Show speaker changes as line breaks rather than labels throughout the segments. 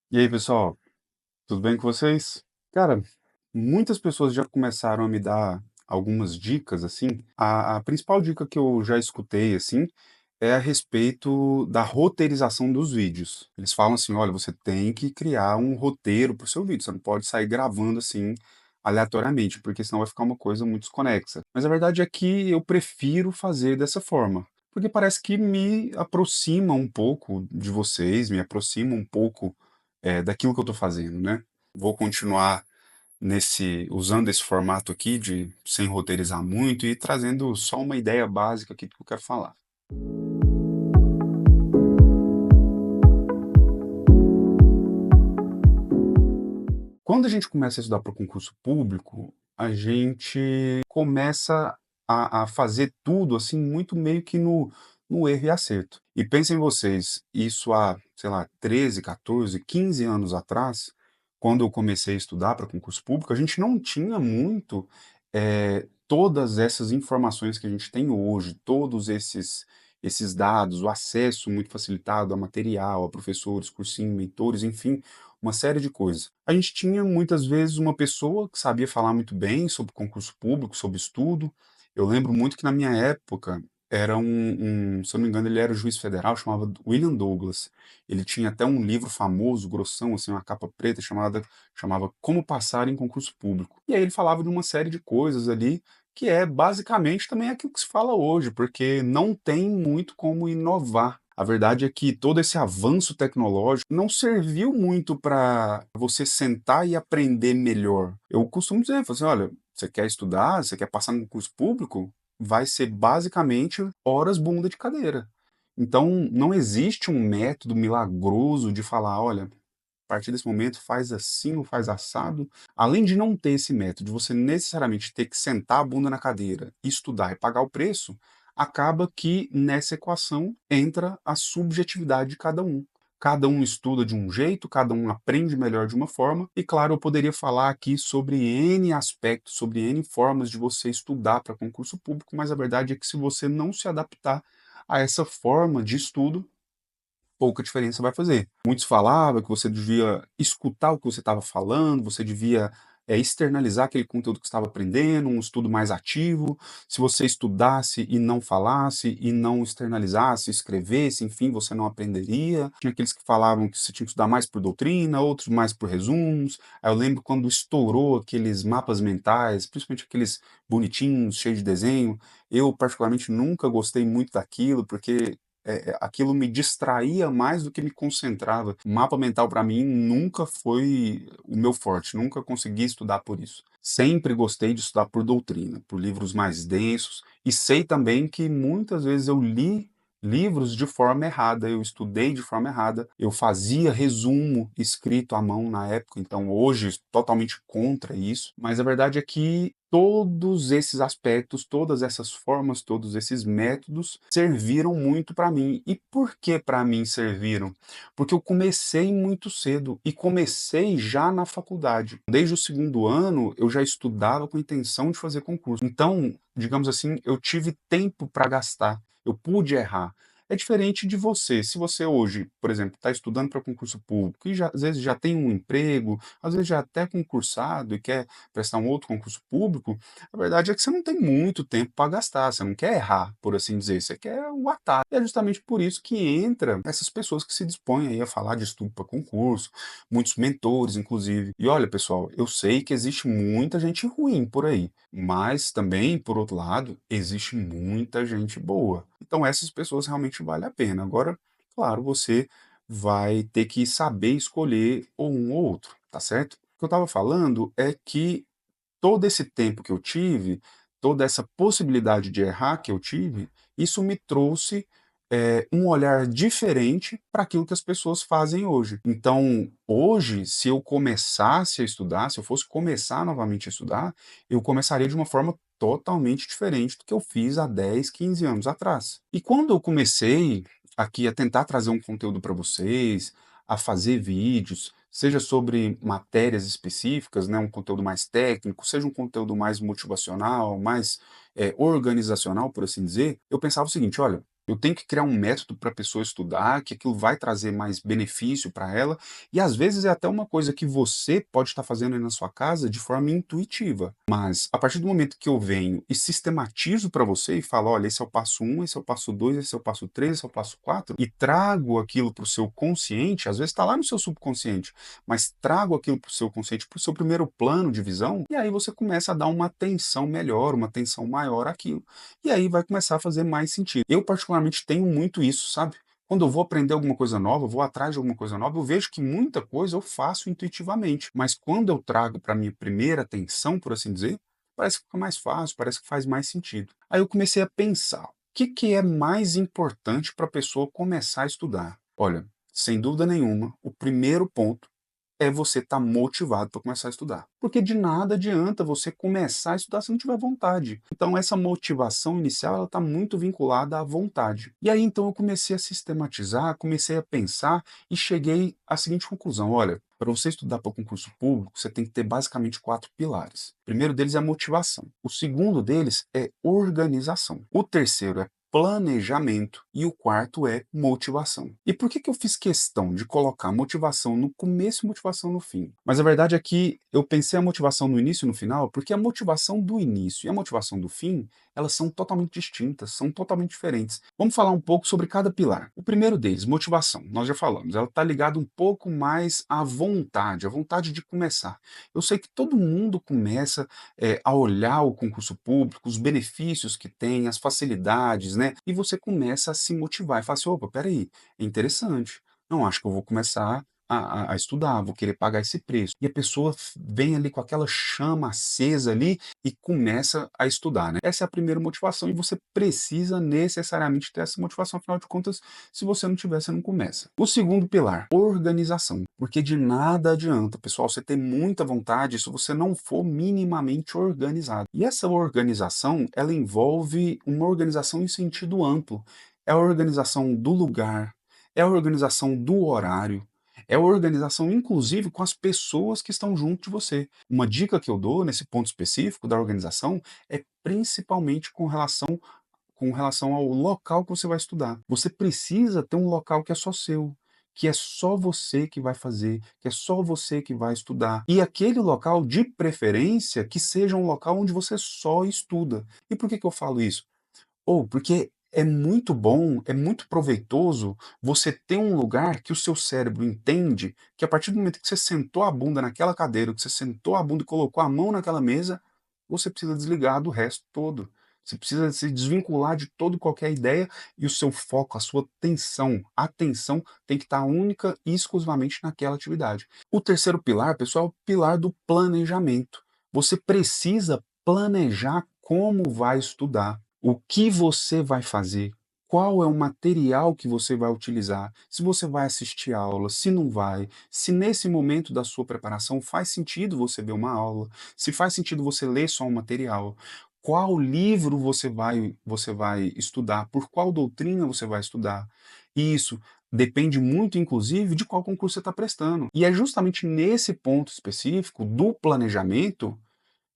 E aí, pessoal, tudo bem com vocês? Cara, muitas pessoas já começaram a me dar algumas dicas, assim. A principal dica que eu já escutei, assim, é a respeito da roteirização dos vídeos. Eles falam assim: olha, você tem que criar um roteiro para o seu vídeo, você não pode sair gravando assim aleatoriamente, porque senão vai ficar uma coisa muito desconexa. Mas a verdade é que eu prefiro fazer dessa forma. Porque parece que me aproxima um pouco de vocês, me aproxima um pouco daquilo que eu estou fazendo, né? Vou continuar usando esse formato aqui de sem roteirizar muito e trazendo só uma ideia básica aqui do que eu quero falar. Quando a gente começa a estudar para o concurso público, a gente começa a fazer tudo assim muito meio que no erro e acerto. E pensem vocês, isso há, sei lá, 13, 14, 15 anos atrás, quando eu comecei a estudar para concurso público, a gente não tinha muito todas essas informações que a gente tem hoje, todos esses dados, o acesso muito facilitado a material, a professores, cursinho, mentores, enfim, uma série de coisas. A gente tinha muitas vezes uma pessoa que sabia falar muito bem sobre concurso público, sobre estudo. Eu lembro muito que na minha época era se eu não me engano, ele era juiz federal, chamava William Douglas. Ele tinha até um livro famoso, grossão, assim, uma capa preta, chamava Como Passar em Concurso Público. E aí ele falava de uma série de coisas ali, que é basicamente também aquilo que se fala hoje, porque não tem muito como inovar. A verdade é que todo esse avanço tecnológico não serviu muito para você sentar e aprender melhor. Eu costumo dizer, falo assim, olha, você quer estudar, você quer passar no concurso público, vai ser basicamente horas bunda de cadeira. Então, não existe um método milagroso de falar, olha, a partir desse momento faz assim ou faz assado. Além de não ter esse método, de você necessariamente ter que sentar a bunda na cadeira, estudar e pagar o preço, acaba que nessa equação entra a subjetividade de cada um. Cada um estuda de um jeito, cada um aprende melhor de uma forma, e claro, eu poderia falar aqui sobre N aspectos, sobre N formas de você estudar para concurso público, mas a verdade é que se você não se adaptar a essa forma de estudo, pouca diferença vai fazer. Muitos falavam que você devia escutar o que você estava falando, você devia externalizar aquele conteúdo que estava aprendendo, um estudo mais ativo. Se você estudasse e não falasse, e não externalizasse, escrevesse, enfim, você não aprenderia. Tinha aqueles que falavam que você tinha que estudar mais por doutrina, outros mais por resumos. Aí eu lembro quando estourou aqueles mapas mentais, principalmente aqueles bonitinhos, cheios de desenho. Eu, particularmente, nunca gostei muito daquilo, porque aquilo me distraía mais do que me concentrava. Mapa mental para mim nunca foi o meu forte, nunca consegui estudar por isso. Sempre gostei de estudar por doutrina, por livros mais densos, e sei também que muitas vezes eu li livros de forma errada, eu estudei de forma errada, eu fazia resumo escrito à mão na época, então hoje totalmente contra isso, mas a verdade é que todos esses aspectos, todas essas formas, todos esses métodos serviram muito para mim. E por que para mim serviram? Porque eu comecei muito cedo e comecei já na faculdade. Desde o segundo ano eu já estudava com a intenção de fazer concurso. Então, digamos assim, eu tive tempo para gastar. Eu pude errar. É diferente de você. Se você hoje, por exemplo, está estudando para concurso público e às vezes já tem um emprego, às vezes já é até concursado e quer prestar um outro concurso público, a verdade é que você não tem muito tempo para gastar, você não quer errar, por assim dizer, você quer o atalho. E é justamente por isso que entra essas pessoas que se dispõem aí a falar de estudo para concurso, muitos mentores, inclusive. E olha, pessoal, eu sei que existe muita gente ruim por aí, mas também, por outro lado, existe muita gente boa. Então essas pessoas realmente vale a pena. Agora, claro, você vai ter que saber escolher ou um ou outro, tá certo? O que eu estava falando é que todo esse tempo que eu tive, toda essa possibilidade de errar que eu tive, isso me trouxe um olhar diferente para aquilo que as pessoas fazem hoje. Então, hoje, se eu começasse a estudar, se eu fosse começar novamente a estudar, eu começaria de uma forma totalmente diferente do que eu fiz há 10, 15 anos atrás. E quando eu comecei aqui a tentar trazer um conteúdo para vocês, a fazer vídeos, seja sobre matérias específicas, né, um conteúdo mais técnico, seja um conteúdo mais motivacional, mais organizacional, por assim dizer, eu pensava o seguinte: olha, Eu tenho que criar um método para a pessoa estudar, que aquilo vai trazer mais benefício para ela, e às vezes é até uma coisa que você pode estar fazendo aí na sua casa de forma intuitiva. Mas a partir do momento que eu venho e sistematizo para você e falo: "Olha, esse é o passo um, esse é o passo 2, esse é o passo 3, esse é o passo 4", e trago aquilo para o seu consciente, às vezes está lá no seu subconsciente, mas trago aquilo para o seu consciente, para o seu primeiro plano de visão, e aí você começa a dar uma atenção melhor, uma atenção maior àquilo. E aí vai começar a fazer mais sentido. Eu particularmente tenho muito isso, sabe? Quando eu vou aprender alguma coisa nova, eu vou atrás de alguma coisa nova, eu vejo que muita coisa eu faço intuitivamente, mas quando eu trago para minha primeira atenção, por assim dizer, parece que fica mais fácil, parece que faz mais sentido. Aí eu comecei a pensar, o que que é mais importante para a pessoa começar a estudar? Olha, sem dúvida nenhuma, o primeiro ponto é você estar motivado para começar a estudar. Porque de nada adianta você começar a estudar se não tiver vontade. Então essa motivação inicial ela está muito vinculada à vontade. E aí então eu comecei a sistematizar, comecei a pensar e cheguei à seguinte conclusão: olha, para você estudar para o concurso público, você tem que ter basicamente 4 pilares. O primeiro deles é a motivação. O segundo deles é organização. O terceiro é planejamento e o quarto é motivação. E por que que eu fiz questão de colocar motivação no começo e motivação no fim? Mas a verdade é que eu pensei a motivação no início e no final, porque a motivação do início e a motivação do fim, elas são totalmente distintas, são totalmente diferentes. Vamos falar um pouco sobre cada pilar. O primeiro deles, motivação, nós já falamos, ela está ligada um pouco mais à vontade, à vontade de começar. Eu sei que todo mundo começa a olhar o concurso público, os benefícios que tem, as facilidades, né? E você começa a se motivar e fala assim: opa, peraí, é interessante. Não, acho que eu vou começar a estudar, vou querer pagar esse preço. E a pessoa vem ali com aquela chama acesa ali e começa a estudar, né? Essa é a primeira motivação e você precisa necessariamente ter essa motivação, afinal de contas, se você não tiver, você não começa. O segundo pilar, organização. Porque de nada adianta, pessoal, você ter muita vontade se você não for minimamente organizado. E essa organização, ela envolve uma organização em sentido amplo. É a organização do lugar, é a organização do horário, é a organização, inclusive, com as pessoas que estão junto de você. Uma dica que eu dou nesse ponto específico da organização é principalmente com relação ao local que você vai estudar. Você precisa ter um local que é só seu, que é só você que vai fazer, que é só você que vai estudar. E aquele local, de preferência, que seja um local onde você só estuda. E por que que eu falo isso? Ou porque é muito bom, é muito proveitoso você ter um lugar que o seu cérebro entende que a partir do momento que você sentou a bunda naquela cadeira, que você sentou a bunda e colocou a mão naquela mesa, você precisa desligar do resto todo. Você precisa se desvincular de toda e qualquer ideia e o seu foco, a sua atenção tem que estar única e exclusivamente naquela atividade. O terceiro pilar, pessoal, é o pilar do planejamento. Você precisa planejar como vai estudar. O que você vai fazer? Qual é o material que você vai utilizar? Se você vai assistir aula, se não vai, se nesse momento da sua preparação faz sentido você ver uma aula, se faz sentido você ler só um material, qual livro você vai estudar, por qual doutrina você vai estudar. E isso depende muito, inclusive, de qual concurso você está prestando. E é justamente nesse ponto específico do planejamento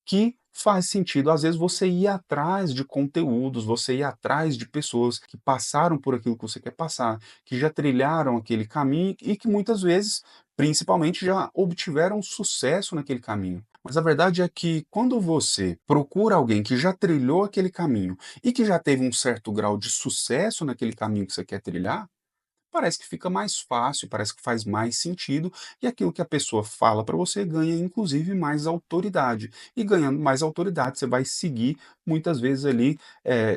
que faz sentido, às vezes, você ir atrás de conteúdos, você ir atrás de pessoas que passaram por aquilo que você quer passar, que já trilharam aquele caminho e que muitas vezes, principalmente, já obtiveram sucesso naquele caminho. Mas a verdade é que quando você procura alguém que já trilhou aquele caminho e que já teve um certo grau de sucesso naquele caminho que você quer trilhar, parece que fica mais fácil, parece que faz mais sentido, e aquilo que a pessoa fala para você ganha inclusive mais autoridade. E ganhando mais autoridade, você vai seguir muitas vezes ali,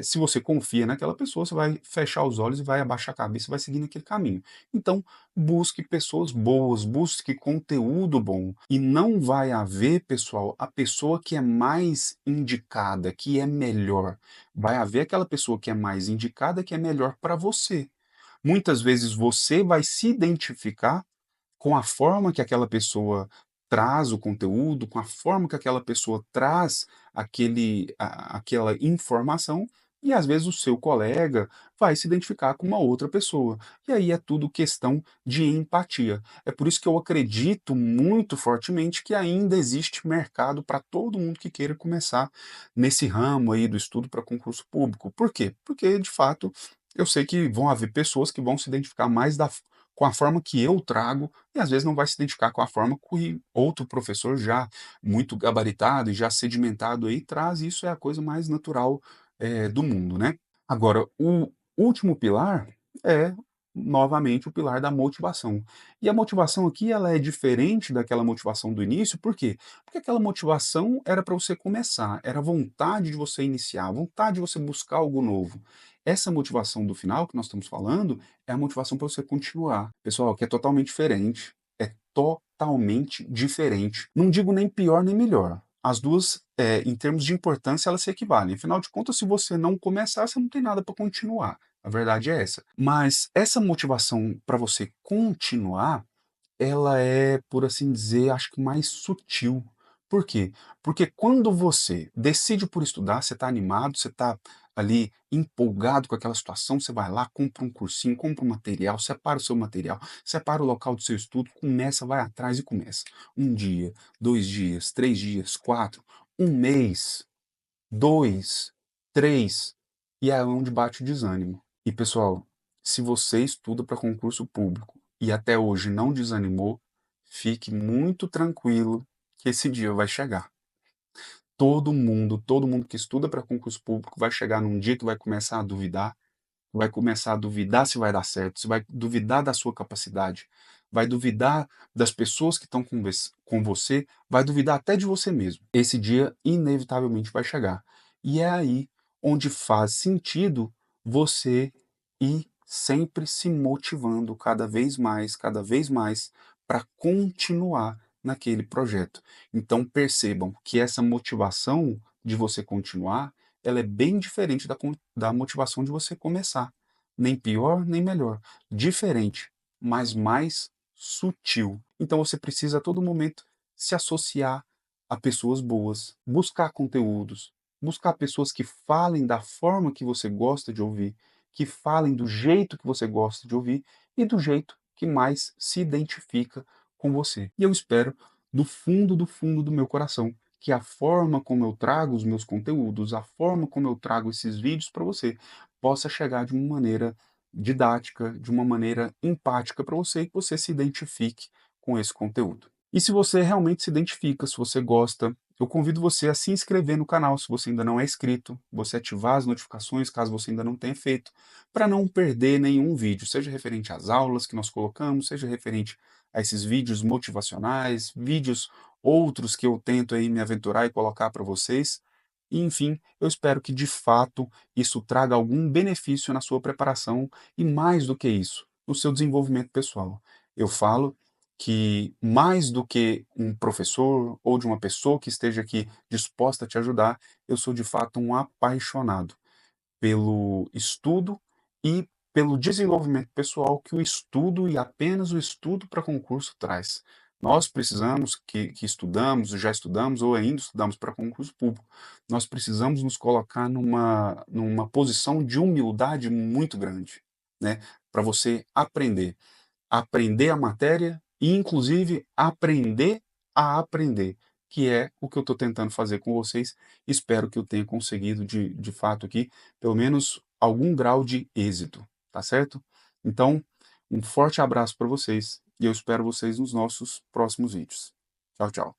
se você confia naquela pessoa, você vai fechar os olhos e vai abaixar a cabeça e vai seguir naquele caminho. Então, busque pessoas boas, busque conteúdo bom. E não vai haver, pessoal, a pessoa que é mais indicada, que é melhor. Vai haver aquela pessoa que é mais indicada, que é melhor para você. Muitas vezes você vai se identificar com a forma que aquela pessoa traz o conteúdo, com a forma que aquela pessoa traz aquela informação, e às vezes o seu colega vai se identificar com uma outra pessoa. E aí é tudo questão de empatia. É por isso que eu acredito muito fortemente que ainda existe mercado para todo mundo que queira começar nesse ramo aí do estudo para concurso público. Por quê? Porque, de fato, Eu sei que vão haver pessoas que vão se identificar mais com a forma que eu trago, e às vezes não vai se identificar com a forma que outro professor já muito gabaritado e já sedimentado aí traz, e isso é a coisa mais natural, do mundo, né. Agora, o último pilar é, novamente, o pilar da motivação. E a motivação aqui, ela é diferente daquela motivação do início, por quê? Porque aquela motivação era para você começar, era a vontade de você iniciar, a vontade de você buscar algo novo. Essa motivação do final que nós estamos falando, é a motivação para você continuar. Pessoal, que é totalmente diferente, é totalmente diferente. Não digo nem pior nem melhor. As duas, em termos de importância, elas se equivalem. Afinal de contas, se você não começar, você não tem nada para continuar. A verdade é essa. Mas essa motivação para você continuar, ela é, por assim dizer, acho que mais sutil. Por quê? Porque quando você decide por estudar, você está animado, você está ali empolgado com aquela situação, você vai lá, compra um cursinho, compra um material, separa o seu material, separa o local do seu estudo, começa, vai atrás e começa. Um dia, 2 dias, 3 dias, quatro, um mês, dois, três, e é onde bate o desânimo. E pessoal, se você estuda para concurso público e até hoje não desanimou, fique muito tranquilo que esse dia vai chegar. Todo mundo que estuda para concurso público vai chegar num dia que vai começar a duvidar se vai dar certo, se vai duvidar da sua capacidade, vai duvidar das pessoas que estão com você, vai duvidar até de você mesmo. Esse dia inevitavelmente vai chegar. E é aí onde faz sentido você ir sempre se motivando cada vez mais, para continuar naquele projeto. Então percebam que essa motivação de você continuar, ela é bem diferente da motivação de você começar. Nem pior, nem melhor. Diferente, mas mais sutil. Então você precisa a todo momento se associar a pessoas boas, buscar conteúdos, buscar pessoas que falem da forma que você gosta de ouvir, que falem do jeito que você gosta de ouvir e do jeito que mais se identifica com você. E eu espero, do fundo do meu coração, que a forma como eu trago os meus conteúdos, a forma como eu trago esses vídeos para você, possa chegar de uma maneira didática, de uma maneira empática para você e que você se identifique com esse conteúdo. E se você realmente se identifica, se você gosta, eu convido você a se inscrever no canal se você ainda não é inscrito, você ativar as notificações caso você ainda não tenha feito, para não perder nenhum vídeo, seja referente às aulas que nós colocamos, seja referente a esses vídeos motivacionais, vídeos outros que eu tento aí me aventurar e colocar para vocês. E, enfim, eu espero que de fato isso traga algum benefício na sua preparação e mais do que isso, no seu desenvolvimento pessoal. Eu falo que mais do que um professor ou de uma pessoa que esteja aqui disposta a te ajudar, eu sou de fato um apaixonado pelo estudo e pelo desenvolvimento pessoal que o estudo e apenas o estudo para concurso traz. Nós precisamos que estudamos, já estudamos ou ainda estudamos para concurso público, nós precisamos nos colocar numa posição de humildade muito grande, né? Para você aprender a matéria e, inclusive, aprender a aprender, que é o que eu estou tentando fazer com vocês. Espero que eu tenha conseguido, de fato, aqui, pelo menos algum grau de êxito, tá certo? Então, um forte abraço para vocês e eu espero vocês nos nossos próximos vídeos. Tchau, tchau.